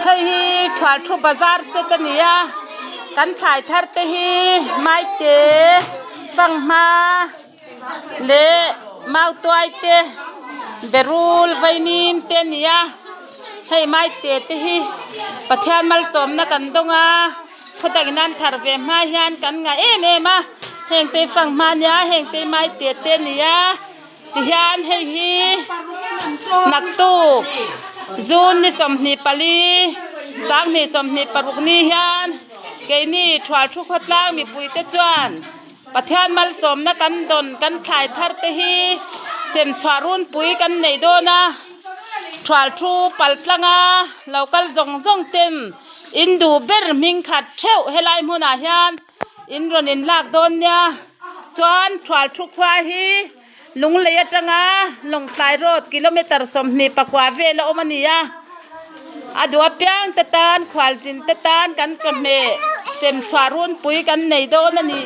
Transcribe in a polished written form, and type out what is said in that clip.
เฮ้ยถวดทุบบาซาร์สเตเนียกันขายทัดเตฮีไม่เตฟังมาเลมาตัวเตเบรูลไวนินเตเนียให้ไม่เตเตฮีประเทศมัลสมนักกันตงอาพอดังนั้นทาร์เวมาเฮียนกันไงมาเฮงเตฟังมาเนียเฮงเตไม่เตเตเนียที่เฮียนให้ฮีนักตูจูนนี่สมนิปลีสังนี่สมนิปรุกนี่เฮียนเกนี่ถวดทุกขล่างมีปุยเตจวนประเทศมัลสมนักกันดนกันขายทัดเตฮีเซมชวารุนปุยกันในโดนะถวดทุปัลตลังาเรากัลจงเต็มอินดูเบอร์มิงขัดเท้าเฮลัยมุนาเฮียนอินรนินลากโดนเนี่ยจวนถวดทุกควาฮีลุงเลียจังอาลงสายรถกิโลเมตรสมนิปกว่าเวลโอมานียอดัวเปียงตะตานขวาจินตะตานกันจำเมเซมชวารุนปุยกันในโดนนี่